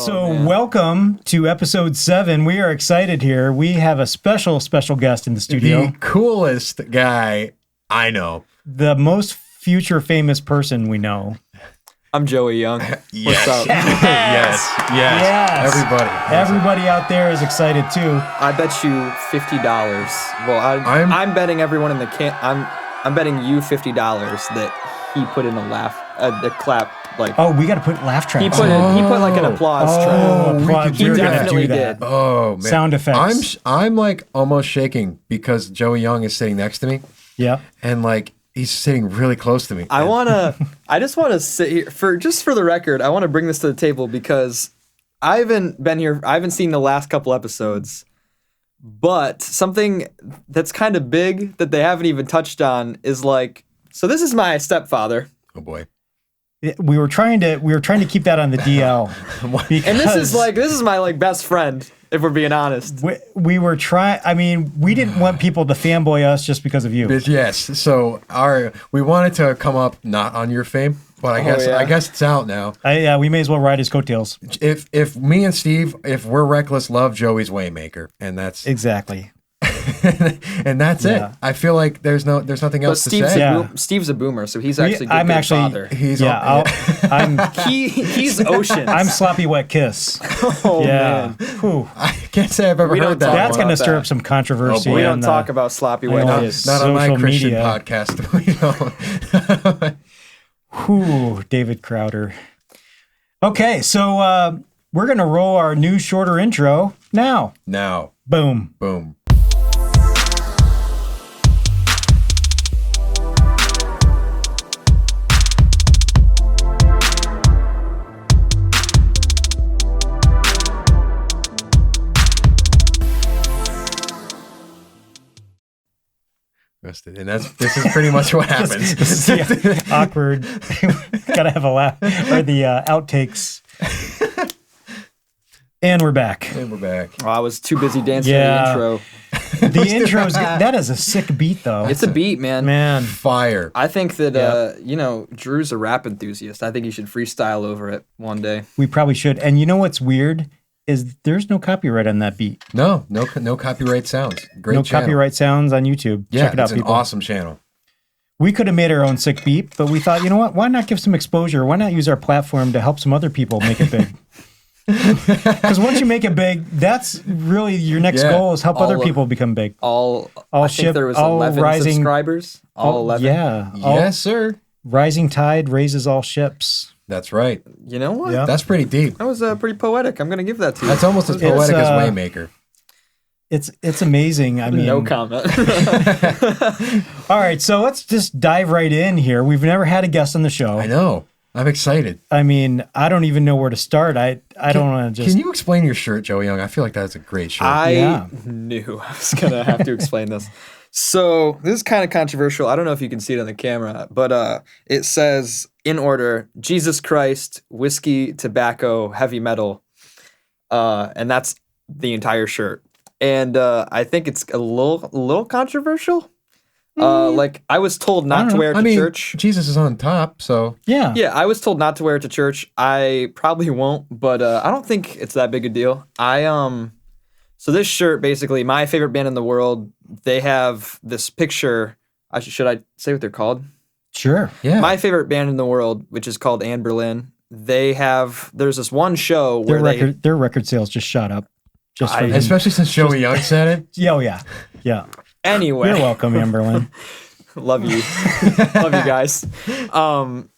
Welcome to episode 7. We are excited here. We have a special guest in the studio. The coolest guy I know. The most future famous person we know. I'm Joey Young. Yes. What's up? Yes. Everybody out there is excited too. I bet you $50. Well, I'm betting everyone in the I'm betting you $50 that he put in a clap. Like, oh, we got to put laugh tracks. He put like an applause track. He definitely did. Oh man, sound effects. I'm like almost shaking because Joey Young is sitting next to me. Yeah, and like he's sitting really close to me. I just want to sit here for the record. I want to bring this to the table because I haven't been here. I haven't seen the last couple episodes, but something that's kind of big that they haven't even touched on is like. So this is my stepfather. Oh boy. We were trying to keep that on the DL. And this is my like best friend, if we're being honest. We were trying. I mean, we didn't want people to fanboy us just because of you. Yes. So we wanted to come up not on your fame, but I guess it's out now. Yeah, we may as well ride his coattails. If me and Steve, if we're reckless, love Joey's Waymaker, and that's exactly. And that's it. I feel like there's nothing else to say. Steve's a boomer, so he's actually a good father. He's oceans. I'm sloppy wet kiss. Oh man, I can't say I've ever heard that. That's going to stir up some controversy. We don't talk about sloppy wet kiss. Not on my Christian media. podcast. We don't. David Crowder. Okay, so we're going to roll our new shorter intro now. Boom. Boom. And this is pretty much what happens. Awkward. Gotta have a laugh. Or the outtakes. And we're back. Oh, I was too busy dancing the intro. The intro's that is a sick beat though. It's a beat, man. Fire. I think that Drew's a rap enthusiast. I think he should freestyle over it one day. We probably should. And you know what's weird? Is there's no copyright on that beat. No copyright sounds. Great channel. Copyright sounds on YouTube. Yeah, check it out, people. It's an awesome channel. We could have made our own sick beat, but we thought, you know what? Why not give some exposure? Why not use our platform to help some other people make it big? Because once you make it big, that's really your next goal is help other people become big. I think there was 11 subscribers. All 11. Yeah. Yes, sir. Rising tide raises all ships. That's right. You know what? Yeah. That's pretty deep. That was pretty poetic. I'm going to give that to you. That's almost as poetic as Waymaker. It's amazing. I mean, no comment. All right, so let's just dive right in here. We've never had a guest on the show. I know. I'm excited. I mean, I don't even know where to start. I don't want to just... Can you explain your shirt, Joey Young? I feel like that's a great shirt. I knew I was going to have to explain this. So this is kind of controversial. I don't know if you can see it on the camera, but it says, in order, Jesus Christ, whiskey, tobacco, heavy metal. And that's the entire shirt. And I think it's a little controversial. Like I was told not to wear it to church. Jesus is on top, so yeah. I was told not to wear it to church. I probably won't, but I don't think it's that big a deal. So this shirt, basically, my favorite band in the world, they have this picture. Should I say what they're called? Sure. Yeah. My favorite band in the world, which is called Anne Berlin. There's this one show where their record sales just shot up. Especially since Joey Young said it. Yeah. Anyway. You're welcome, Amberlin. Love you. Love you guys.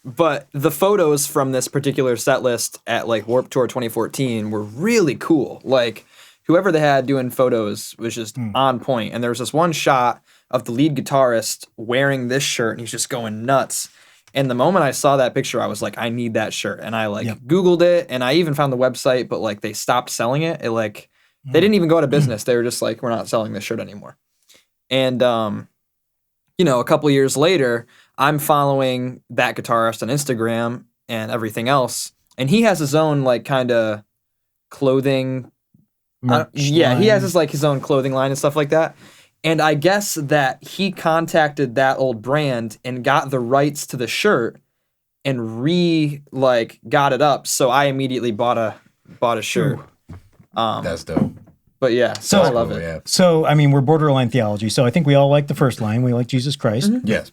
But the photos from this particular set list at like Warped Tour 2014 were really cool. Like whoever they had doing photos was just on point. And there was this one shot of the lead guitarist wearing this shirt and he's just going nuts. And the moment I saw that picture, I was like, I need that shirt. And I Googled it and I even found the website, but like they stopped selling it. They didn't even go out of business. They were just like, we're not selling this shirt anymore. And, a couple of years later, I'm following that guitarist on Instagram and everything else. And he has his own like kind of clothing. He has his own clothing line and stuff like that. And I guess that he contacted that old brand and got the rights to the shirt and got it up. So I immediately bought a bought a shirt. That's dope. But yeah, so I love it. Yeah. So, I mean, we're borderline theology. So I think we all like the first line. We like Jesus Christ. Mm-hmm. Yes.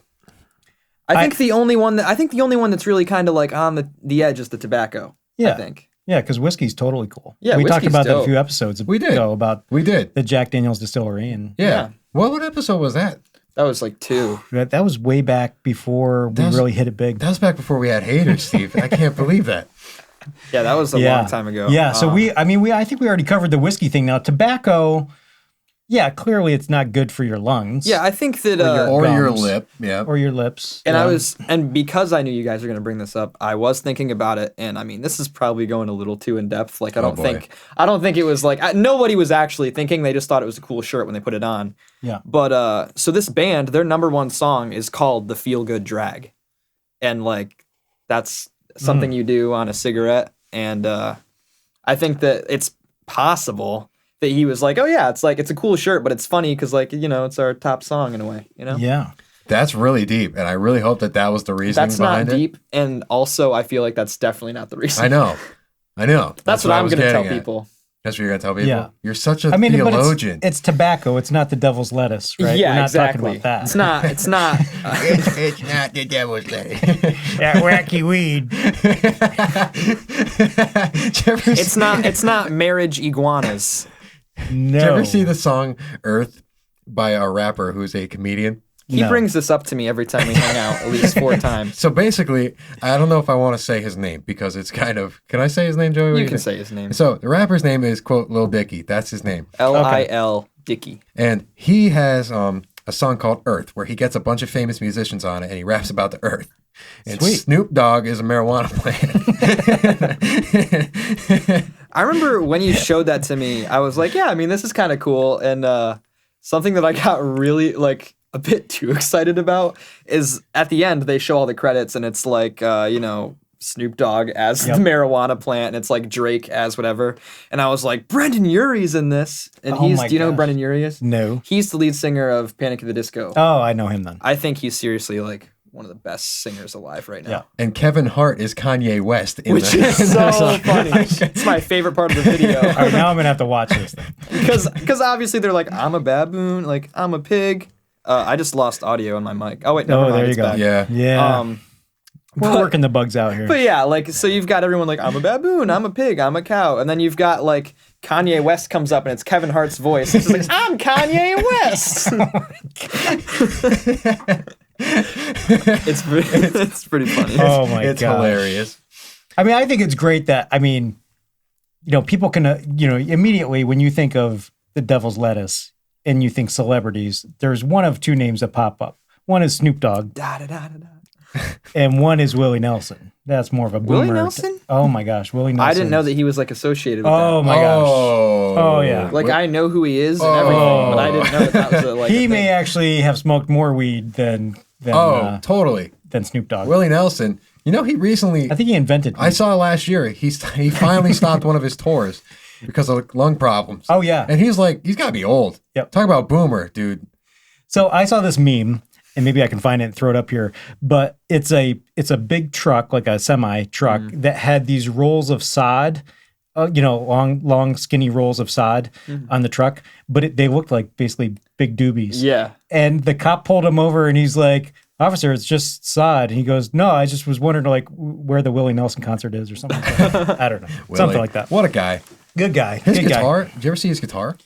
I think the only one that's really kind of like on the edge is the tobacco. Yeah. I think. Yeah, because whiskey's totally cool. Yeah, we talked whiskey's about that a dope. few episodes ago about the Jack Daniel's distillery. And Yeah. What episode was that? That was like 2. that was way back before we really hit it big. That was back before we had haters, Steve. I can't believe that. Yeah, that was a long time ago. Yeah, so I think we already covered the whiskey thing. Now, tobacco, yeah, clearly it's not good for your lungs. Yeah, I think that Or your lip. Yeah. Or your lips. And and because I knew you guys were going to bring this up, I was thinking about it, and I mean, this is probably going a little too in depth. Like, I don't think it was like nobody was actually thinking. They just thought it was a cool shirt when they put it on. Yeah. But so this band, their number one song is called "The Feel Good Drag," and like that's something you do on a cigarette, and I think that it's possible that he was like, oh yeah, it's a cool shirt, but it's funny because like, you know, it's our top song in a way, you know? Yeah. That's really deep, and I really hope that was the reason behind it. That's not deep, and also I feel like that's definitely not the reason. I know. That's what I'm going to tell people. That's what you're going to tell people? Yeah. You're such a theologian. But it's tobacco. It's not the devil's lettuce, right? Yeah, We're not exactly. talking about that. It's not. It's not the devil's lettuce. That wacky weed. It's not marriage iguanas. No. Did you ever see the song Earth by a rapper who's a comedian? He brings this up to me every time we hang out, at least 4 times. So basically, I don't know if I want to say his name because it's kind of... Can I say his name, Joey? You can say his name. So the rapper's name is, quote, Lil Dicky. That's his name. Lil Dicky. And he has a song called Earth where he gets a bunch of famous musicians on it and he raps about the earth. And Sweet. Snoop Dogg is a marijuana plant. I remember when you showed that to me, I was like, yeah, I mean, this is kind of cool. And something that I got really like a bit too excited about is at the end, they show all the credits and it's like, you know, Snoop Dogg as the marijuana plant and it's like Drake as whatever. And I was like, Brendan Urie's in this. And do you know who Brendan Urie is? No. He's the lead singer of Panic at the Disco. Oh, I know him then. I think he's seriously like one of the best singers alive right now. Yeah. And Kevin Hart is Kanye West. Which is so funny. It's my favorite part of the video. All right, now I'm going to have to watch this thing. Because obviously they're like, I'm a baboon, like I'm a pig. I just lost audio on my mic. Oh wait, no, there you it's go. back. Yeah. Yeah. We're working the bugs out here. But yeah, like, so you've got everyone like, I'm a baboon, I'm a pig, I'm a cow. And then you've got like Kanye West comes up and it's Kevin Hart's voice. He's like, I'm Kanye West. It's pretty funny. Oh my god. It's hilarious. I mean, I think it's great that, I mean, you know, people can, immediately when you think of the devil's lettuce and you think celebrities, there's one of 2 names that pop up. One is Snoop Dogg. And one is Willie Nelson. That's more of a boomer. Willie Nelson? Oh my gosh, Willie Nelson. I didn't know that he was like associated with Oh that. my gosh. Oh yeah. Like I know who he is and everything, but I didn't know that was like he may actually have smoked more weed than totally. Than Snoop Dogg. Willie Nelson. You know, he recently... I think he invented weed. I saw last year, he finally stopped one of his tours because of lung problems. Oh, yeah. And he's like, he's got to be old. Yep. Talk about boomer, dude. So I saw this meme, and maybe I can find it and throw it up here, but it's a big truck, like a semi truck, that had these rolls of sod, long, skinny rolls of sod on the truck, but they looked like basically big doobies. Yeah. And the cop pulled him over, and he's like, "Officer, it's just sod." And he goes, "No, I just was wondering like where the Willie Nelson concert is or something like that." I don't know. Something like that. What a guy. Good guy. His Good guitar, guy. did you ever see his guitar?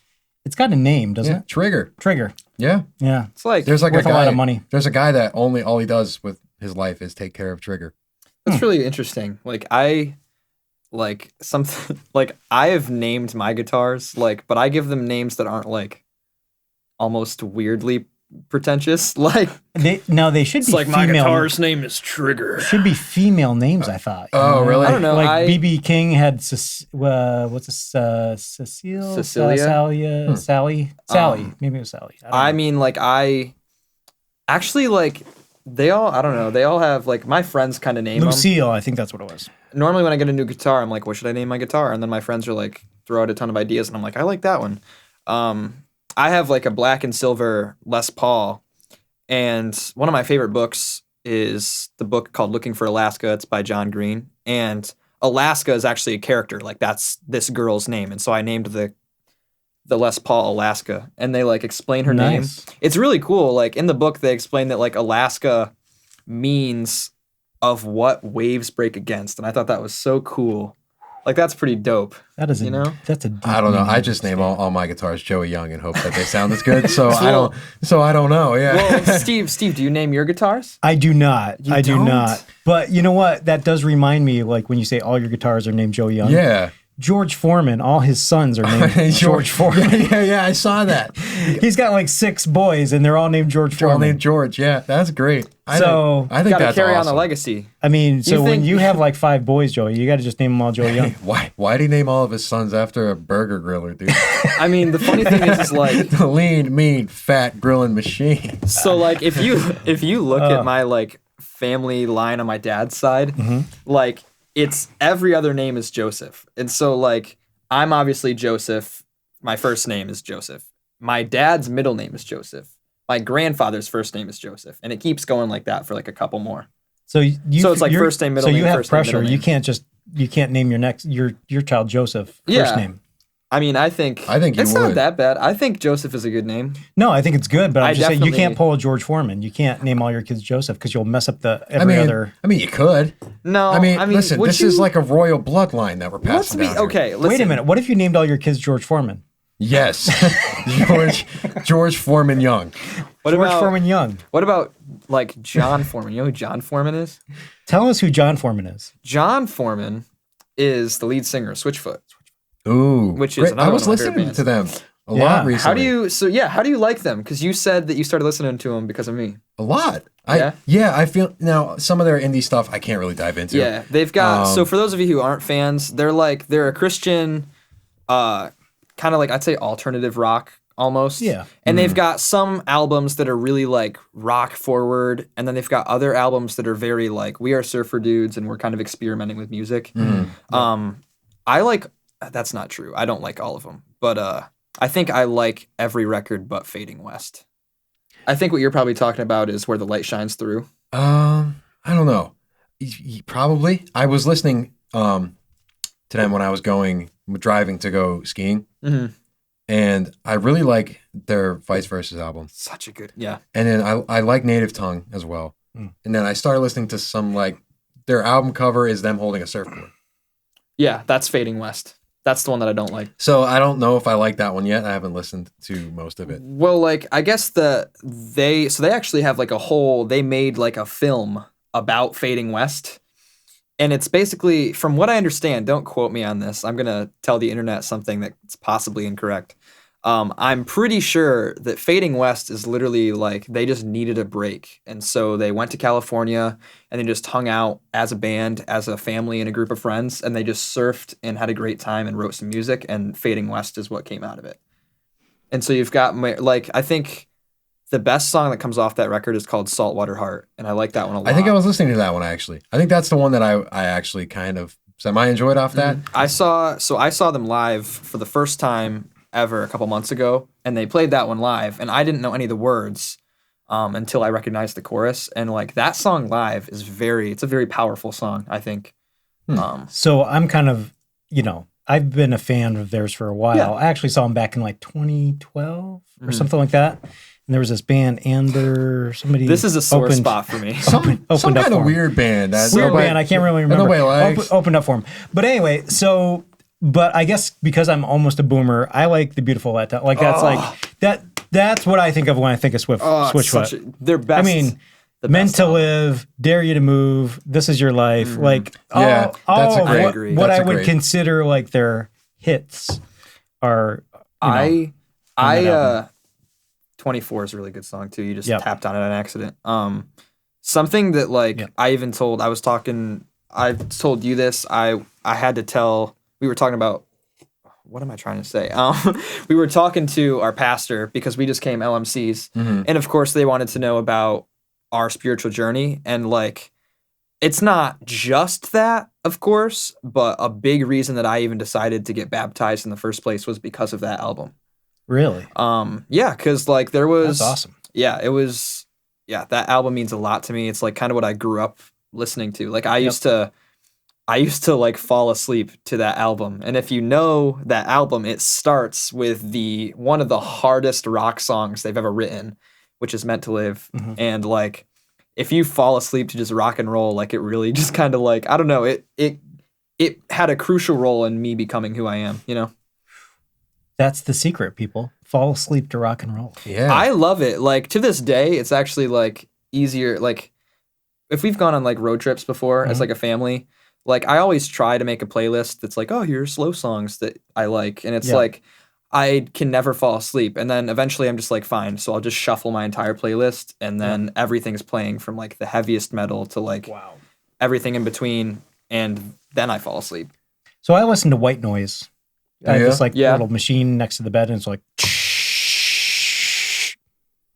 It's got a name, doesn't it? Trigger. Trigger. Yeah. Yeah. It's like There's like worth a lot of money. There's a guy that all he does with his life is take care of Trigger. That's really interesting. Like I have named my guitars, but I give them names that aren't like almost weirdly pretentious. Like they should be like female. my guitar's name is Trigger. Should be female names, I thought. Oh, really? I don't know. Like BB King had what's this? Cecilia? Sally? Maybe it was Sally. I mean, like I actually like they all. I don't know. They all have like my friends kind of name Lucille. them. I think that's what it was. Normally, when I get a new guitar, I'm like, "What should I name my guitar?" And then my friends are like, throw out a ton of ideas, and I'm like, "I like that one." I have like a black and silver Les Paul, and one of my favorite books is the book called Looking for Alaska. It's by John Green, and Alaska is actually a character. Like that's this girl's name. And so I named the Les Paul Alaska, and they like explain her name. It's really cool. Like in the book, they explain that like Alaska means of what waves break against. And I thought that was so cool. Like that's pretty dope. That is, that's a. I don't know. I just name all my guitars Joey Young and hope that they sound as good. So I don't know. Yeah. Well, Steve, do you name your guitars? I do not. I do not. But you know what? That does remind me, like when you say all your guitars are named Joey Young. Yeah. George Foreman, all his sons are named George Foreman. Yeah, I saw that. He's got like 6 boys, and they're all named George Foreman. All named George, yeah. That's great. I think gotta that's carry awesome. on the legacy. I mean, when you have like 5 boys, Joey, you got to just name them all Joey Young. Why did he name all of his sons after a burger griller, dude? I mean, the funny thing is like... the lean, mean, fat grilling machine. So like, if you look at my like family line on my dad's side, like it's every other name is Joseph. And so like, I'm obviously Joseph. My first name is Joseph. My dad's middle name is Joseph. My grandfather's first name is Joseph. And it keeps going like that for like a couple more. So it's like first name, middle name, So you have first name, pressure. middle name. You can't name your child Joseph first name. I mean, I think it's not that bad. I think Joseph is a good name. No, I think it's good, but I'm just saying you can't pull a George Foreman. You can't name all your kids Joseph because you'll mess up the other. I mean, you could. No, I mean listen, this is like a royal bloodline that we're passing down. Okay, listen. Wait a minute. What if you named all your kids George Foreman? Yes, George Foreman Young. George Foreman Young. What about like John Foreman? You know who John Foreman is? Tell us who John Foreman is. John Foreman is the lead singer of Switchfoot. Ooh, which is I was listening to them a lot recently. How do you like them? Because you said that you started listening to them because of me. A lot. I feel now some of their indie stuff I can't really dive into. Yeah, they've got. So for those of you who aren't fans, they're a Christian, kind of like I'd say alternative rock almost. Yeah. And they've got some albums that are really like rock forward, and then they've got other albums that are very like we are surfer dudes and we're kind of experimenting with music. I like. That's not true. I don't like all of them, but I think I like every record but Fading West. I think what you're probably talking about is Where the Light Shines Through. I don't know. Probably. I was listening to them when I was driving to go skiing, and I really like their Vice Versa album. Such a good, yeah. And then I like Native Tongue as well. And then I started listening to some like their album cover is them holding a surfboard. Yeah, that's Fading West. That's the one that I don't like. So I don't know if I like that one yet. I haven't listened to most of it. Well, like I guess they actually have like they made like a film about Fading West. And it's basically, from what I understand, don't quote me on this. I'm going to tell the internet something that's possibly incorrect. I'm pretty sure that Fading West is literally like they just needed a break. And so they went to California and they just hung out as a band, as a family and a group of friends. And they just surfed and had a great time and wrote some music. And Fading West is what came out of it. And so you've got, like, I think the best song that comes off that record is called Saltwater Heart. And I like that one a lot. I think I was listening to that one, actually. I think that's the one that I actually kind of semi-enjoyed off that. I saw them live for the first time ever a couple months ago, and they played that one live, and I didn't know any of the words until I recognized the chorus, and like that song live is it's a very powerful song, I think. So I'm kind of, I've been a fan of theirs for a while. Yeah. I actually saw them back in like 2012 or something like that. And there was this band, somebody. This is a sore spot for me. Some kind of weird band. Weird band, I can't really remember. Opened up for them. But anyway, but I guess because I'm almost a boomer, I like The Beautiful Letdown. Like that's what I think of when I think of Switchfoot. Their best. I mean, Meant to Live, Dare You to Move, This Is Your Life. Like that's a great. What I would consider like their hits are. 24 is a really good song too. You just tapped on it on accident. Something that I told you this. I had to tell. We were talking about, what am I trying to say? We were talking to our pastor because we just came LMCs. And of course they wanted to know about our spiritual journey. And like, it's not just that, of course, but a big reason that I even decided to get baptized in the first place was because of that album. Really? Yeah, because like there was... That's awesome. Yeah, it was... Yeah, that album means a lot to me. It's like kind of what I grew up listening to. Like I used to... I used to like fall asleep to that album. And if you know that album, it starts with one of the hardest rock songs they've ever written, which is Meant to Live. Mm-hmm. And like, if you fall asleep to just rock and roll, like it really just kind of like, I don't know, it had a crucial role in me becoming who I am, you know? That's the secret, people. Fall asleep to rock and roll. Yeah. I love it. Like to this day, it's actually like easier. Like if we've gone on like road trips before as like a family, like I always try to make a playlist that's like, oh, here's slow songs that I like. And it's like, I can never fall asleep. And then eventually I'm just like, fine. So I'll just shuffle my entire playlist. And then everything's playing from like the heaviest metal to like everything in between. And then I fall asleep. So I listen to white noise. I have this like little machine next to the bed and it's like,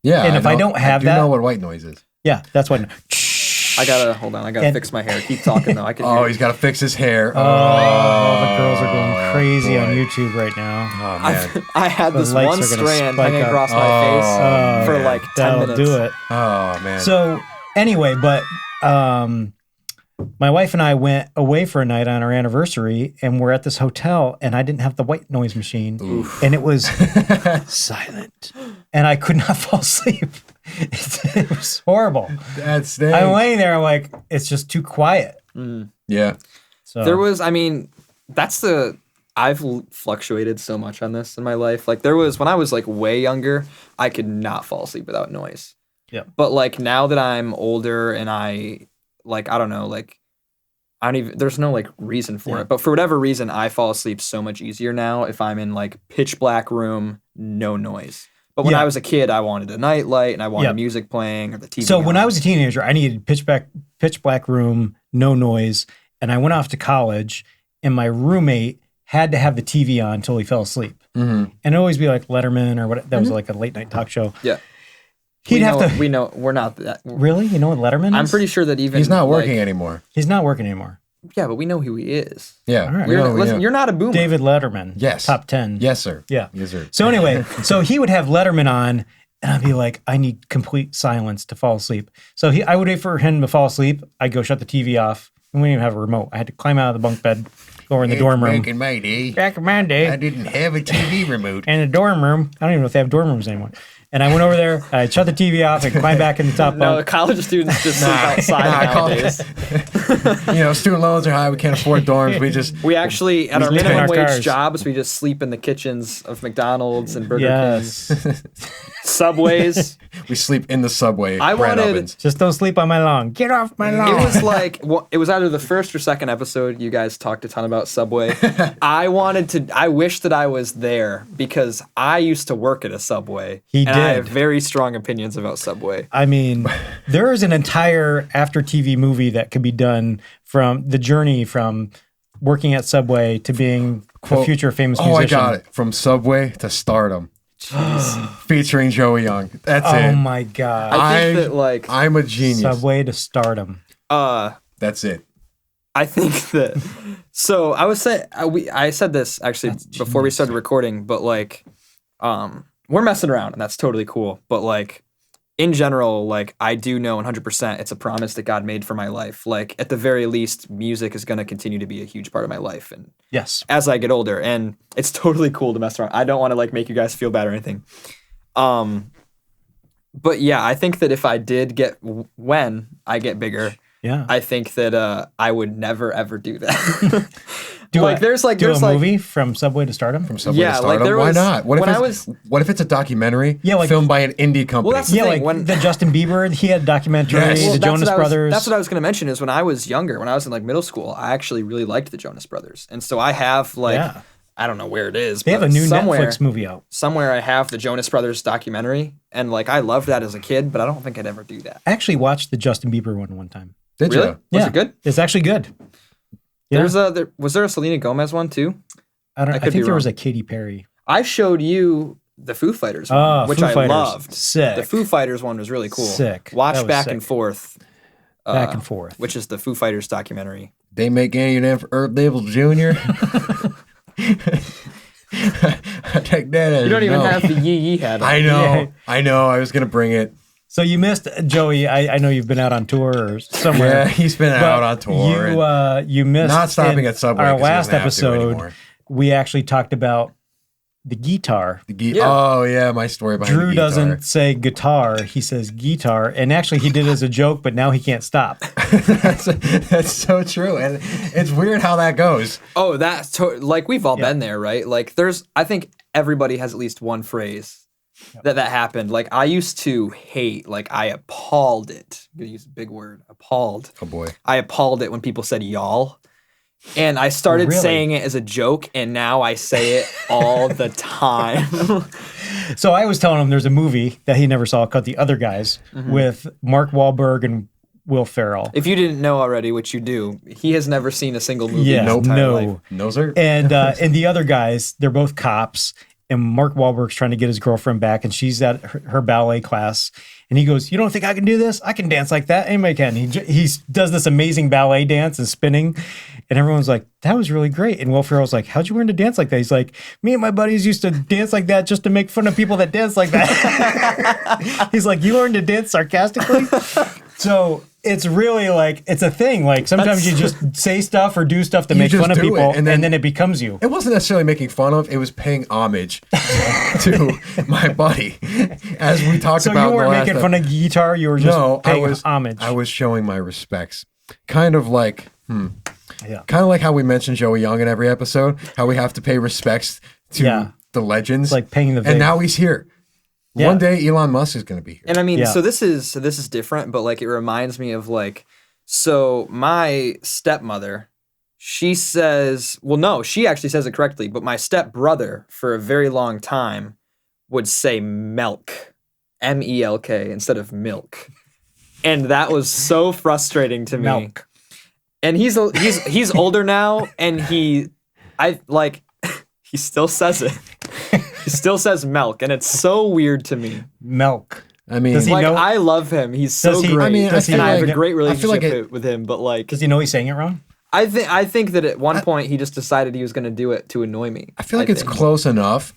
yeah. And if I don't have that, I know what white noise is. Yeah, that's what. I gotta fix my hair. Keep talking though. I can. Oh, he's got to fix his hair. Oh, the girls are going crazy on YouTube right now. Oh man. I had this lights one are gonna strand spike hanging up. across my face for like 10 That'll minutes. do it. Oh man. So anyway, but my wife and I went away for a night on our anniversary, and we're at this hotel, and I didn't have the white noise machine, and it was silent, and I could not fall asleep. It was horrible. That's I'm laying there, I'm like, it's just too quiet. Yeah. So There was, I mean, I've fluctuated so much on this in my life. Like there was, when I was like way younger, I could not fall asleep without noise. Yeah. But like now that I'm older and I don't know, like I don't even, there's no like reason for it. But for whatever reason, I fall asleep so much easier now if I'm in like pitch black room, no noise. But when I was a kid, I wanted a night light and I wanted music playing or the TV. So when I was a teenager, I needed pitch black room, no noise. And I went off to college and my roommate had to have the TV on until he fell asleep. Mm-hmm. And it'd always be like Letterman or what, that was like a late night talk show. Yeah. We're not that. Really? You know what Letterman is? I'm pretty sure that even he's not working anymore. He's not working anymore. Yeah, but we know who he is. Yeah. All right. Listen, you're not a boomer. David Letterman. Yes. Top 10. Yes, sir. Yeah. Yes, sir. So anyway, so he would have Letterman on, and I'd be like, I need complete silence to fall asleep. So I would wait for him to fall asleep. I'd go shut the TV off. We didn't even have a remote. I had to climb out of the bunk bed, go over in the dorm room. Back in my day, I didn't have a TV remote. And the dorm room, I don't even know if they have dorm rooms anymore. And I went over there, I shut the TV off, and climbed back in the top No, bunk. college students just sleep outside nowadays. Student loans are high. We can't afford dorms. We actually, at our live in minimum our wage cars. jobs, we just sleep in the kitchens of McDonald's and Burger Yes. Kings. Subways. we sleep in the subway. I bread wanted- ovens. Just don't sleep on my lawn. Get off my lawn. It was like, it was either the first or second episode you guys talked a ton about Subway. I wish that I was there because I used to work at a Subway. He and I did. have very strong opinions about Subway. I mean, there is an entire after TV movie that could be done from the journey from working at Subway to being a future famous musician. I got it. From Subway to stardom. Featuring Joey Young. That's it. Oh my God. I think that like I'm a genius. Subway to stardom. That's it. I think that. So I was saying, I said this actually before we started recording, but like, we're messing around and that's totally cool. But like, in general, like I do know 100% it's a promise that God made for my life. Like at the very least, music is going to continue to be a huge part of my life. And Yes. as I get older, and it's totally cool to mess around. I don't want to like make you guys feel bad or anything. But yeah, I think that if I did when I get bigger, Yeah. I think that I would never ever do that. There's a movie from Subway to stardom? From Subway Yeah, to like, stardom. there Why was- not? What if it's a documentary filmed by an indie company? Well, that's the Yeah, thing, like the Justin Bieber, he had a documentary, Yes. the Well, Jonas Brothers. That's what I was going to mention is when I was younger, when I was in like middle school, I actually really liked the Jonas Brothers. And so I have I don't know where it is. They have but a new somewhere, Netflix movie out. Somewhere I have the Jonas Brothers documentary. And like I loved that as a kid, but I don't think I'd ever do that. I actually watched the Justin Bieber one time. Did Really? you? Was it good? It's actually good. Yeah. Was there a Selena Gomez one too? I could think be there was wrong. a Katy Perry. I showed you the Foo Fighters one, which Foo I Fighters. loved. Sick. The Foo Fighters one was really cool. Sick. Watch That was Back sick. and Forth. Back and Forth. Which is the Foo Fighters documentary. They make any of them for Earth Label Jr. I take that as You don't even no. have the Yee Yee hat on. I know. I was gonna bring it. So you missed Joey. I know you've been out on tour or somewhere. Yeah, he's been out on tour. You missed not stopping at Subway. Our last episode, we actually talked about the guitar. Oh yeah, my story behind Drew the guitar. doesn't say guitar; he says guitar, and actually he did it as a joke, but now he can't stop. that's so true, and it's weird how that goes. Oh, that's like we've all been there, right? Like I think everybody has at least one phrase that happened. Like I used to hate, like I appalled it. I'm gonna use a big word, appalled. Oh boy. I appalled it when people said y'all. And I started saying it as a joke, and now I say it all the time. So I was telling him there's a movie that he never saw called The Other Guys with Mark Wahlberg and Will Ferrell. If you didn't know already, which you do, he has never seen a single movie in his entire life. No, sir. And The Other Guys, they're both cops, and Mark Wahlberg's trying to get his girlfriend back, and she's at her ballet class. And he goes, "You don't think I can do this? I can dance like that. Anybody can." He does this amazing ballet dance and spinning. And everyone's like, "That was really great." And Will Ferrell's like, "How'd you learn to dance like that?" He's like, "Me and my buddies used to dance like that just to make fun of people that dance like that." He's like, "You learned to dance sarcastically?" So it's really like, it's a thing. Like sometimes you just say stuff or do stuff to make fun of people, and then it becomes you. It wasn't necessarily making fun of, it was paying homage to my buddy. As we talked about. So you weren't making fun of guitar, you were just paying homage. I was showing my respects. Kind of like, kind of like how we mentioned Joey Young in every episode, how we have to pay respects to the legends. It's like paying the And now he's here. Yeah. One day Elon Musk is going to be here. And I mean, so this is different, but like it reminds me of like, so my stepmother, she says, well, no, she actually says it correctly, but my stepbrother for a very long time would say milk, M-E-L-K instead of milk. And that was so frustrating to me. Milk. And he's older now, and he still says it. He still says milk, and it's so weird to me. Milk. I mean, does he know? I love him. He's so great. I mean, I have a great relationship with him, but like, does he know he's saying it wrong? I think that at one point he just decided he was going to do it to annoy me. I feel like it's close enough.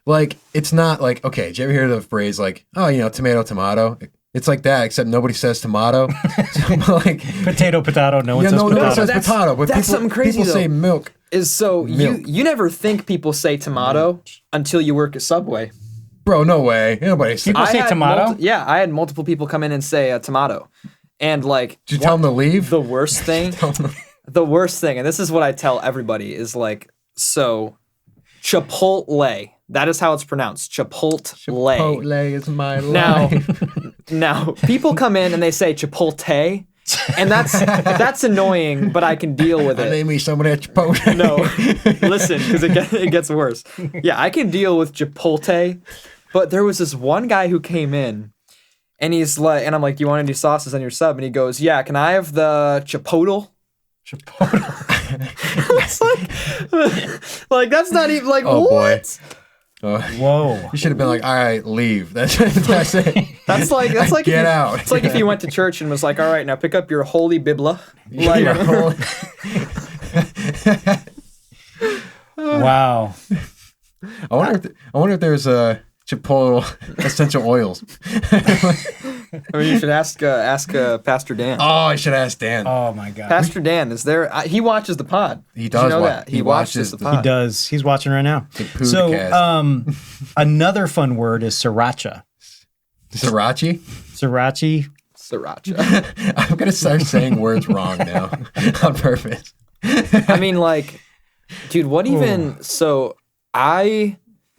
Like, it's not like, okay, did you ever hear the phrase like, oh, tomato, tomato? It's like that, except nobody says tomato. So, like, potato, no one says potato. No one says potato, but that's something crazy, people say milk. You never think people say tomato until you work at Subway. Bro, no way. Nobody says people say tomato? I had multiple people come in and say tomato. And like, did you tell them to leave? The worst thing, and this is what I tell everybody, is like, so Chipotle. That is how it's pronounced. Chipotle. Chipotle is my life. Now people come in and they say Chipotle, and that's annoying, but I can deal with it. Name me somebody at Chipotle. No, listen, because it gets worse. Yeah, I can deal with Chipotle, but there was this one guy who came in, and he's like, and I'm like, "Do you want any sauces on your sub?" And he goes, "Yeah, can I have the Chipotle?" It's like that's not even like, oh, what? Boy. Whoa! You should have been like, "All right, leave." That's it. That's like get out. It's like if you went to church and was like, "All right, now pick up your holy Biblia." Like, wow. I wonder if there's Chipotle essential oils. I mean, you should ask Pastor Dan. Oh, I should ask Dan. Oh my God, Pastor Dan is there? He watches the pod. He does. That he watches the pod. He does. He's watching right now. So, another fun word is sriracha. Sriracha. I'm gonna start saying words wrong now on purpose. I mean, like, dude, what even? So I've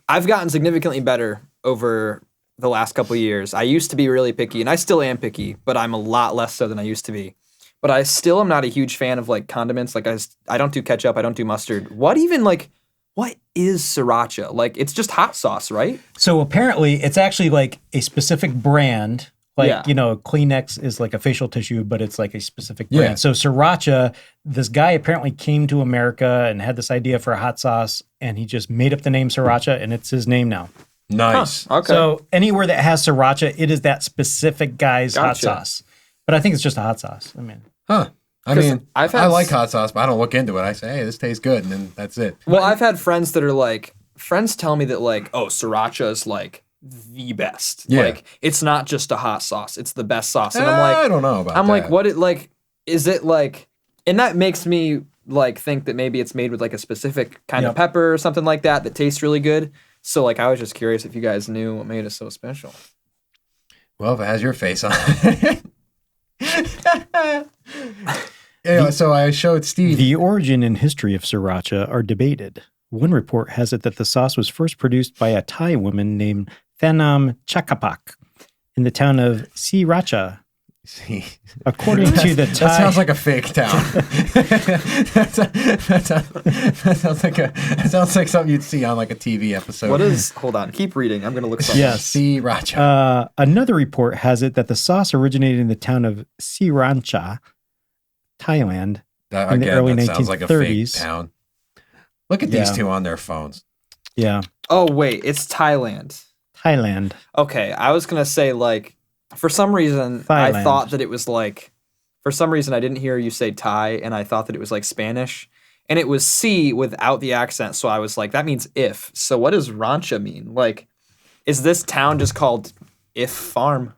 gotten significantly better over the last couple of years. I used to be really picky, and I still am picky, but I'm a lot less so than I used to be. But I still am not a huge fan of like condiments. Like I don't do ketchup. I don't do mustard. What is sriracha? Like, it's just hot sauce, right? So apparently it's actually like a specific brand. Like, Kleenex is like a facial tissue, but it's like a specific brand. Yeah. So sriracha, this guy apparently came to America and had this idea for a hot sauce, and he just made up the name sriracha, and it's his name now. Nice. Huh, okay. So anywhere that has sriracha, it is that specific guy's hot sauce. But I think it's just a hot sauce. I mean, I mean, I like hot sauce, but I don't look into it. I say, hey, this tastes good, and then that's it. Well, I've had friends that are like, friends tell me that like, oh, sriracha is like the best. Yeah. Like, it's not just a hot sauce; it's the best sauce. And I'm like, I don't know about. I'm that. like, what? Is it like? And that makes me like think that maybe it's made with like a specific kind of pepper or something like that tastes really good. So like, I was just curious if you guys knew what made it so special. Well, if it has your face on it. Yeah, so I showed Steve. The origin and history of sriracha are debated. One report has it that the sauce was first produced by a Thai woman named Thanam Chakapak in the town of Sriracha. See, According to the Thai... that sounds like a fake town. that sounds like something you'd see on like a TV episode. What is? Hold on, keep reading. I'm gonna look something. Yes. Sriracha. Another report has it that the sauce originated in the town of Sriracha, Thailand, in the early 1930s. Sounds like a fake town. Look at these two on their phones. Yeah. Oh wait, it's Thailand. Thailand. Okay, I was gonna say like, for some reason Thailand. I thought that it was like, for some reason I didn't hear you say Thai, and I thought that it was like Spanish, and it was C without the accent. So I was like, that means if. So what does rancha mean? Like, is this town just called If Farm?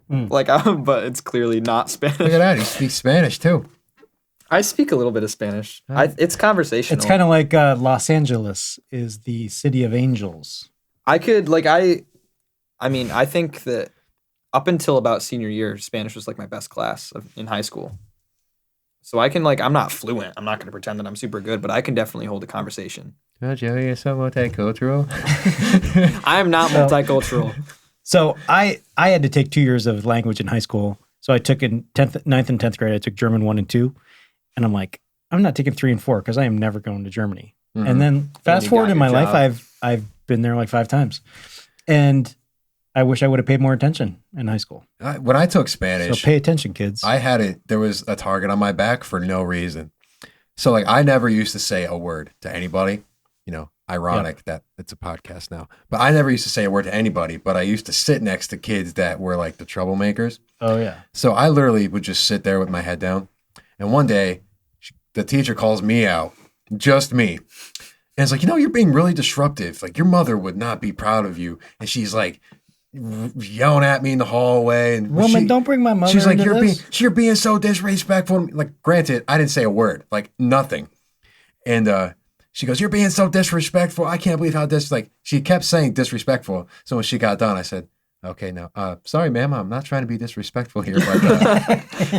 Like, but it's clearly not Spanish. Look at that. He speaks Spanish too. I speak a little bit of Spanish. It's conversational. It's kind of like Los Angeles is the city of angels. I could like I mean I think that up until about senior year, Spanish was like my best class in high school. So I can like, I'm not fluent. I'm not going to pretend that I'm super good, but I can definitely hold a conversation. Oh, Joey, you're so multicultural. I am not multicultural. So I had to take 2 years of language in high school. So I took in 9th and 10th grade, I took German 1 and 2. And I'm like, I'm not taking 3 and 4 because I am never going to Germany. Mm-hmm. And then fast forward in my life, I've been there like 5 times. And I wish I would have paid more attention in high school. When I took Spanish, so pay attention, kids. There was a target on my back for no reason. So like, I never used to say a word to anybody. You know, ironic that it's a podcast now, but I never used to say a word to anybody. But I used to sit next to kids that were like the troublemakers. Oh yeah. So I literally would just sit there with my head down. And one day, the teacher calls me out, just me. And it's like, you know, you're being really disruptive. Like, your mother would not be proud of you. And she's like yelling at me in the hallway. And woman, don't bring my mother She's like, into you're being so disrespectful. Like, granted, I didn't say a word, like nothing. And she goes, you're being so disrespectful. I can't believe how she kept saying disrespectful. So when she got done, I said, okay, now, sorry, ma'am, I'm not trying to be disrespectful here,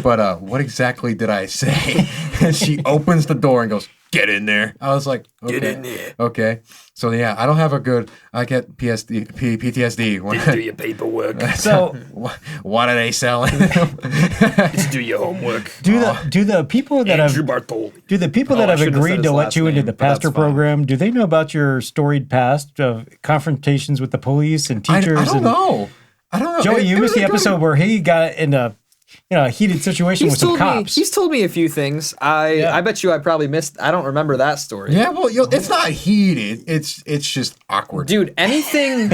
but what exactly did I say? And she opens the door and goes, get in there. I was like, okay. Get in there. Okay. So yeah, I don't have I get PTSD. When Didn't do your paperwork. So what are they selling? Just do your homework. Do the people that Andrew Bartoli. Do the people that have agreed to let you into the pastor program, do they know about your storied past of confrontations with the police and teachers? I don't know. Joey, you missed the episode where he got in a heated situation with some cops. He's told me a few things. I bet you I probably missed. I don't remember that story. Yeah, well, it's not heated. It's just awkward. Dude, anything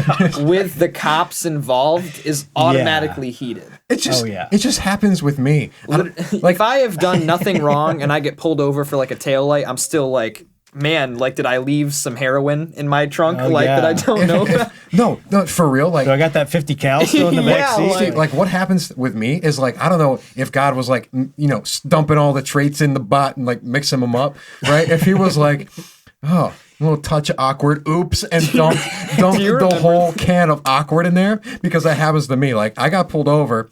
with the cops involved is automatically heated. It just happens with me. If I have done nothing wrong and I get pulled over for like a taillight, I'm still like, man, like, did I leave some heroin in my trunk? That I don't know about? No, for real. Like, so I got that 50 cal still in the back seat. Like, what happens with me is like, I don't know if God was like, dumping all the traits in the bot and like mixing them up, right? If he was like, oh, a little touch of awkward, oops, and dump the whole can of awkward in there, because that happens to me. Like, I got pulled over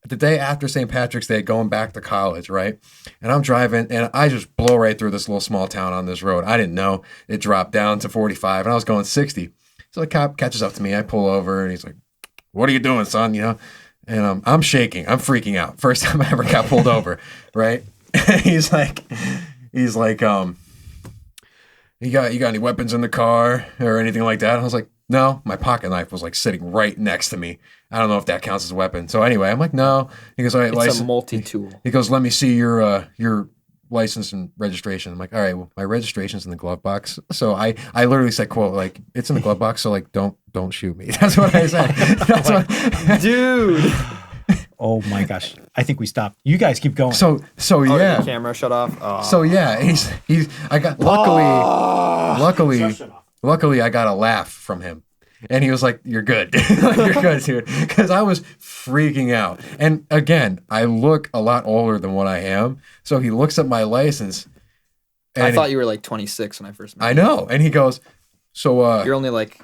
the day after St. Patrick's Day, going back to college, right? And I'm driving, and I just blow right through this little small town on this road. I didn't know it dropped down to 45, and I was going 60. So the cop catches up to me. I pull over, and he's like, "What are you doing, son?" And I'm shaking. I'm freaking out. First time I ever got pulled over, right? And he's like, you got any weapons in the car or anything like that? And I was like, no. My pocket knife was like sitting right next to me. I don't know if that counts as a weapon. So anyway, I'm like, no. He goes, all right, it's a multi-tool. He goes, let me see your license and registration. I'm like, all right, well, my registration's in the glove box. So I literally said, quote, like, it's in the glove box, so like, don't shoot me. That's what I said. Dude. Oh my gosh. I think we stopped. You guys keep going. So yeah. The camera shut off. Oh. So yeah, luckily I got a laugh from him. And he was like, "You're good. Like, you're good, dude." Because I was freaking out. And again, I look a lot older than what I am. So he looks at my license. I thought you were like 26 when I first met you. I know. And he goes, "So you're only like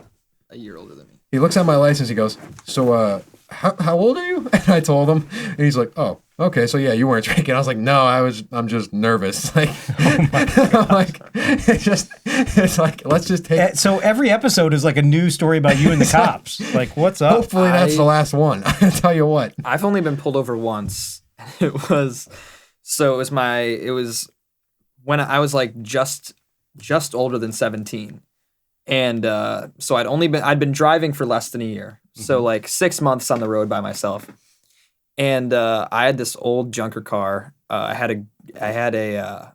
a year older than me." He looks at my license. He goes, "So how old are you?" And I told him, and he's like, "Oh, okay. So yeah, you weren't drinking." I was like, "No, I'm just nervous." Like, I'm like, it's like, let's just take. So every episode is like a news story about you and the cops. Like, what's up? Hopefully that's the last one. I tell you what. I've only been pulled over once. It was when I was like just older than 17. And so I'd been driving for less than a year. So like 6 months on the road by myself. And I had this old junker car. I had a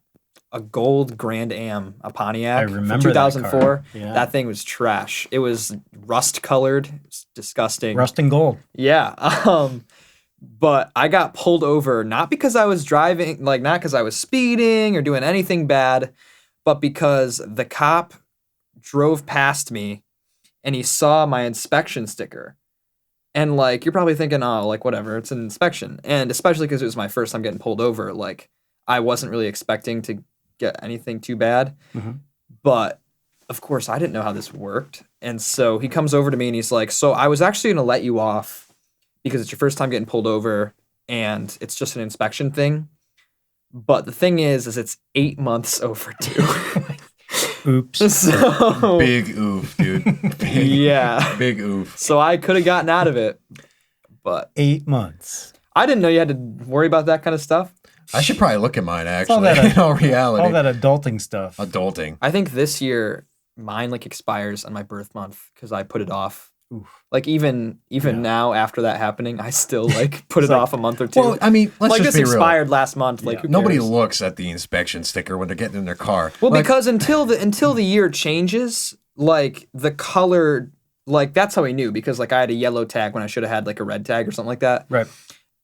gold Grand Am, a Pontiac. I remember from 2004. that car. Yeah. That thing was trash. It was rust colored. It's disgusting. Rust and gold. Yeah. But I got pulled over not because I was driving, like not because I was speeding or doing anything bad, but because the cop drove past me and he saw my inspection sticker. And like, you're probably thinking, oh, like whatever, it's an inspection. And especially because it was my first time getting pulled over, like I wasn't really expecting to get anything too bad. Mm-hmm. But of course I didn't know how this worked. And so he comes over to me and he's like, "So I was actually going to let you off because it's your first time getting pulled over and it's just an inspection thing. But the thing is it's 8 months overdue." Oops. So, big oof, dude. Big oof. So I could have gotten out of it, but 8 months. I didn't know you had to worry about that kind of stuff. I should probably look at mine, actually. All in all reality. All that adulting stuff. Adulting. I think this year mine like expires on my birth month because I put it off. Oof. Like even now after that happening, I still like put it off a month or two. Well, I mean, let's like just this be real. expired last month. Like who Nobody cares? looks at the inspection sticker when they're getting in their car. Well, Like, because until the year changes, like the color, like that's how I knew because like I had a yellow tag when I should have had like a red tag or something like that. Right.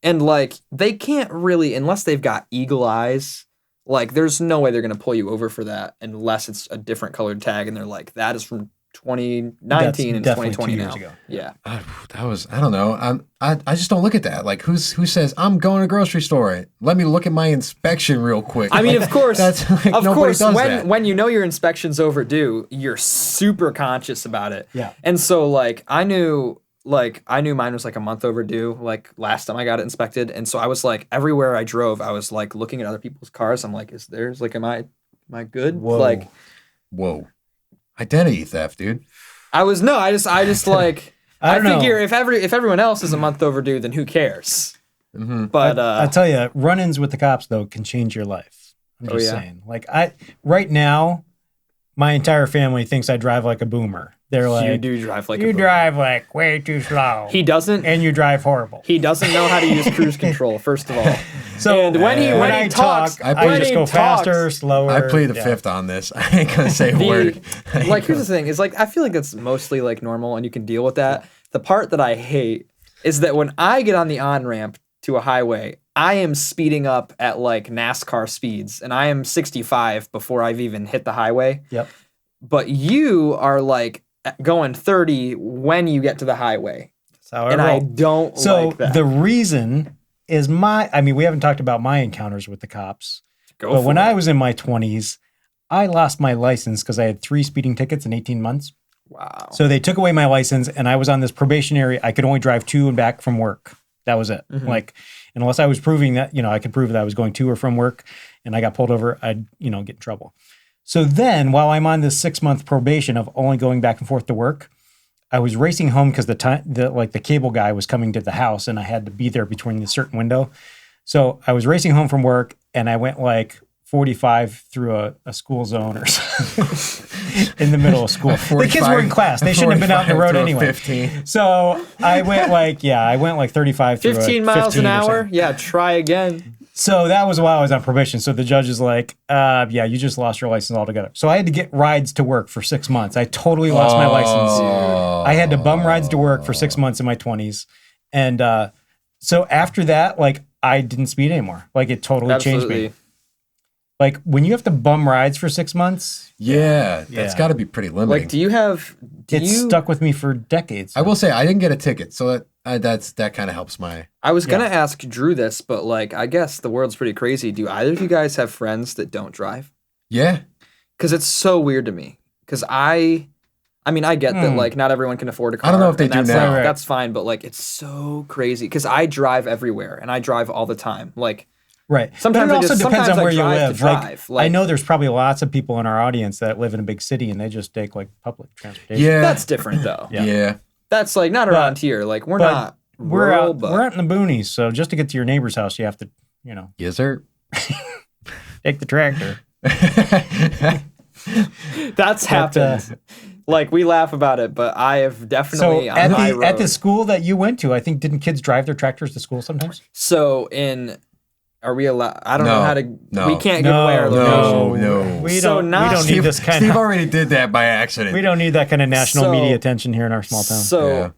And like they can't really, unless they've got eagle eyes, like there's no way they're gonna pull you over for that unless it's a different colored tag and they're like that is from 2019 and 2020 now. Ago. Yeah. that was, I don't know. I just don't look at that. Like who says I'm going to the grocery store? Let me look at my inspection real quick. I mean, Like, of course, that's like, nobody does that. when you know your inspection's overdue, you're super conscious about it. Yeah. And so like I knew mine was like a month overdue, like last time I got it inspected. And so I was like, everywhere I drove, I was like looking at other people's cars. I'm like, is theirs? Like, am I good? Whoa. Like, Whoa. Identity theft, dude. I just like, I don't know. figure if everyone else is a month overdue, then who cares? Mm-hmm. But I tell you, run-ins with the cops though can change your life. I'm just saying. Like right now, my entire family thinks I drive like a boomer. They're like, you do drive like you a boomer. drive like way too slow. He doesn't. And you drive horrible. He doesn't know how to use cruise control, first of all. So and when he talks, I just go faster, slower. I plead the fifth on this. I ain't gonna say a word. Like here's the thing: is like I feel like that's mostly like normal, and you can deal with that. The part that I hate is that when I get on the on ramp to a highway, I am speeding up at like NASCAR speeds, and I am 65 before I've even hit the highway. Yep. But you are like going 30 when you get to the highway. That's how and roll. I don't like that. The reason is we haven't talked about my encounters with the cops. But when I was in my 20s, I lost my license because I had 3 speeding tickets in 18 months. Wow. So they took away my license and I was on this probationary, I could only drive to and back from work. That was it. Mm-hmm. Like, unless I was proving that, I could prove that I was going to or from work and I got pulled over, I'd, get in trouble. So then while I'm on this 6-month probation of only going back and forth to work, I was racing home because the cable guy was coming to the house and I had to be there between a certain window. So I was racing home from work and I went like 45 through a school zone or something in the middle of school. The kids were in class. They shouldn't have been out on the road anyway. 15. So I went like 35 through 15 miles an hour? Yeah, try again. So that was while I was on probation. So the judge is like, you just lost your license altogether. So I had to get rides to work for 6 months. I totally lost my license. I had to bum rides to work for 6 months in my 20s. And so after that, like, I didn't speed anymore. Like, it totally changed me. Like, when you have to bum rides for 6 months. Yeah, that's got to be pretty limiting. Like, do you have It's stuck with me for decades. I will say I didn't get a ticket, so that kind of helps my. I was gonna ask Drew this, but like I guess the world's pretty crazy. Do either of you guys have friends that don't drive? Yeah. Because it's so weird to me. Because I mean, I get that like not everyone can afford a car. I don't know if they do now. Like, that's fine, but like it's so crazy because I drive everywhere and I drive all the time. Like. Right. Sometimes but it also depends on where you live. Like, I know there's probably lots of people in our audience that live in a big city and they just take like public transportation. Yeah. That's different though. Yeah. That's like not around here. Like we're not rural, but we're out in the boonies. So just to get to your neighbor's house, you have to, Yes, sir. take the tractor. That's happened. Like we laugh about it, but I have definitely so at the school that you went to, I think didn't kids drive their tractors to school sometimes? So are we allowed? I don't know how to. No. We can't give away our location. No. We don't need this kind Steve already did that by accident. We don't need that kind of national media attention here in our small town. So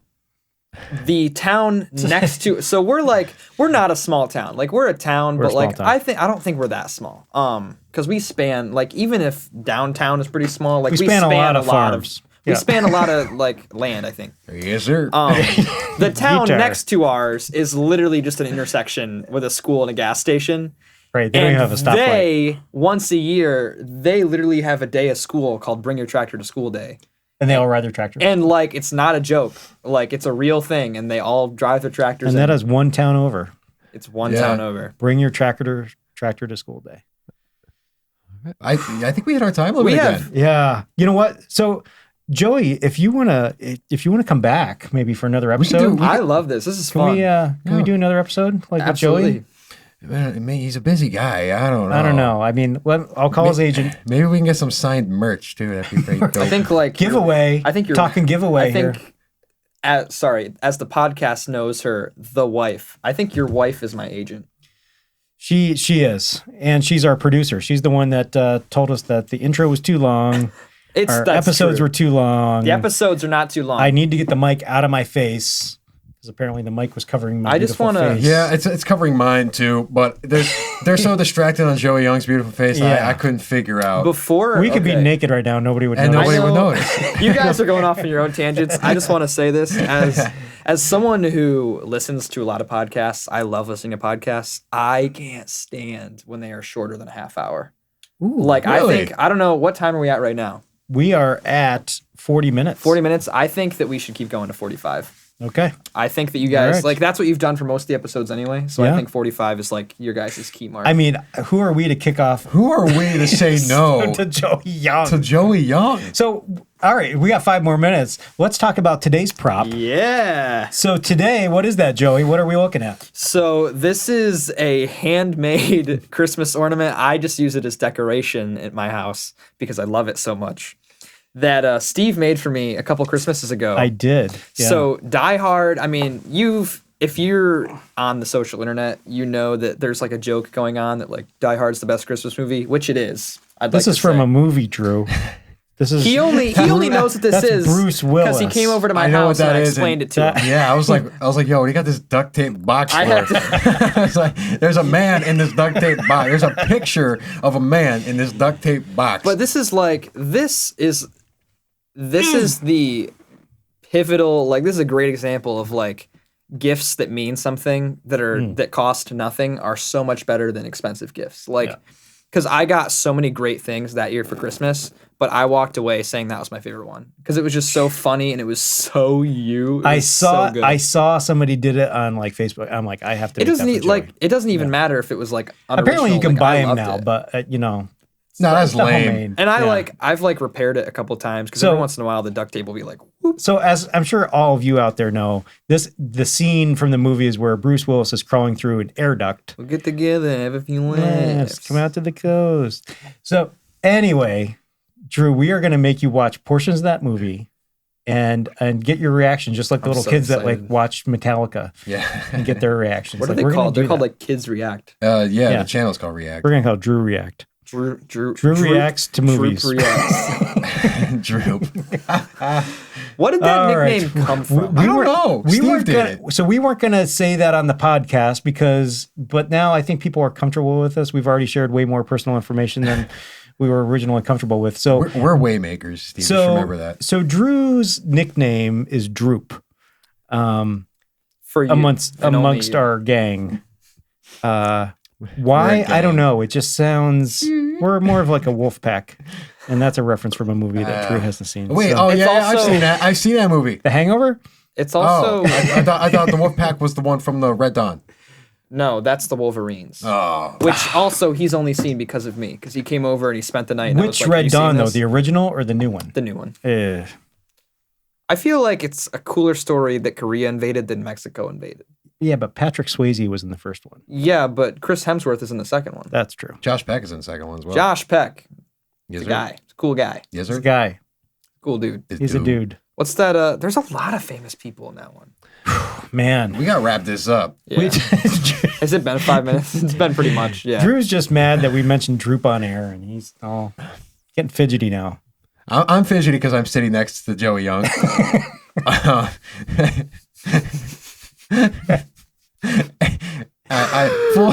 the town next to. So we're not a small town. Like we're a town, but like I don't think we're that small. Because we span like even if downtown is pretty small, like we span a lot of farms. We span a lot of like land, I think. Yes, sir. The town next to ours is literally just an intersection with a school and a gas station. Right, they don't even have a stoplight. Once a year, they literally have a day of school called Bring Your Tractor to School Day. And they all ride their tractors. And like, it's not a joke. Like, it's a real thing, and they all drive their tractors. And that is one town over. It's one town over. Bring your tractor to school day. I think we hit our time limit again. Yeah. You know what? So Joey, if you wanna come back maybe for another episode, I love this. This is fun. Can we do another episode like Absolutely. with Joey? Man, he's a busy guy. I don't know. I mean, I'll call his agent. Maybe we can get some signed merch too. That'd be great. I think like giveaway. I think you're talking giveaway. I think, as the podcast knows her, the wife. I think your wife is my agent. She is, and she's our producer. She's the one that told us that the intro was too long. Our episodes were too long. The episodes are not too long. I need to get the mic out of my face because apparently the mic was covering my beautiful face. Yeah, it's covering mine too. But they're so distracted on Joey Young's beautiful face. I couldn't figure out. We could be naked right now. Nobody would notice. Nobody would notice. You guys are going off on your own tangents. I just want to say this as someone who listens to a lot of podcasts. I love listening to podcasts. I can't stand when they are shorter than a half hour. Ooh, like really? I don't know what time are we at right now. We are at 40 minutes. 40 minutes. I think that we should keep going to 45. Okay. I think that you guys, like, that's what you've done for most of the episodes anyway. So I think 45 is, like, your guys' key mark. I mean, who are we to kick off? Who are we to say no? To Joey Young. To Joey Young. So, all right, we got 5 more minutes. Let's talk about today's prop. Yeah. So today, what is that, Joey? What are we looking at? So this is a handmade Christmas ornament. I just use it as decoration at my house because I love it so much. That Steve made for me a couple Christmases ago. I did. Yeah. So Die Hard, I mean, if you're on the social internet, you know that there's like a joke going on that like Die Hard's the best Christmas movie, which it is. This is from a movie, Drew. This is he only knows what this is. Bruce Willis. Because he came over to my house and I explained it to him. Yeah, I was like, yo, what do you got this duct tape box for? I was like, there's a man in this duct tape box. There's a picture of a man in this duct tape box. But this is the pivotal, like this is a great example of like gifts that mean something that cost nothing are so much better than expensive gifts. Like, because I got so many great things that year for Christmas, but I walked away saying that was my favorite one because it was just so funny and it was so you. I saw somebody did it on like Facebook. I'm like, I have to. It doesn't even matter if it was like apparently you can buy them now, but no, that's lame. And I've like repaired it a couple times because every once in a while the duct tape will be like, whoop. So as I'm sure all of you out there know, the scene from the movie is where Bruce Willis is crawling through an air duct. We'll get together, have a few laughs. Yes, come out to the coast. So anyway, Drew, we are going to make you watch portions of that movie and get your reaction, just like the little kids that like watch Metallica. Yeah. And get their reactions. What are they called? They're called like Kids React. The channel's called React. We're going to call Drew React. Drew reacts to movies. Drew reacts. Drew. What did that nickname come from? I don't know. We weren't gonna say that on the podcast but now I think people are comfortable with us. We've already shared way more personal information than we were originally comfortable with. So we're waymakers, Steve. Just remember that. So Drew's nickname is Droop. For you, amongst our gang. Why? I don't know. It just sounds we're more of like a wolf pack. And that's a reference from a movie that Drew hasn't seen. Wait, so. I've seen that. I've seen that movie. The Hangover? It's also I thought the wolf pack was the one from the Red Dawn. No, that's the Wolverines. Oh. Which also he's only seen because of me, because he came over and he spent the night. And Which Red Dawn though? The original or the new one? The new one. I feel like it's a cooler story that Korea invaded than Mexico invaded. Yeah, but Patrick Swayze was in the first one. Yeah, but Chris Hemsworth is in the second one. That's true. Josh Peck is in the second one as well. Josh Peck. Yes, He's a guy. He's a cool guy. Yes, He's sir. a guy. Cool dude. He's a dude. What's that? There's a lot of famous people in that one. Man. We got to wrap this up. Yeah. Has it been 5 minutes? It's been pretty much, yeah. Drew's just mad that we mentioned Droop on air, and he's all getting fidgety now. I'm fidgety because I'm sitting next to Joey Young. Full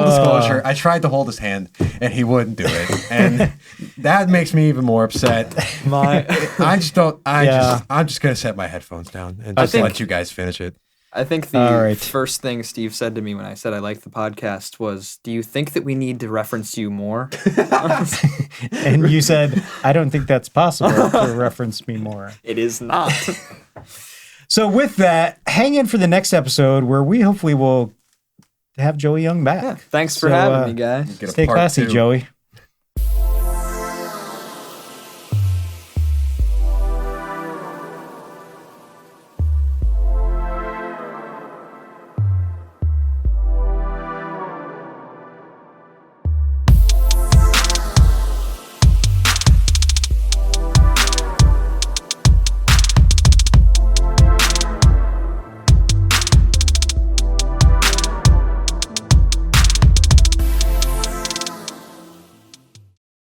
disclosure, I tried to hold his hand and he wouldn't do it, and that makes me even more upset. I'm just gonna set my headphones down and just let you guys finish it. I think the first thing Steve said to me when I said I liked the podcast was, "Do you think that we need to reference you more?" And you said, "I don't think that's possible to reference me more." It is not. So with that, hang in for the next episode where we hopefully will have Joey Young back. Yeah, thanks for having me, guys. Stay classy, Joey.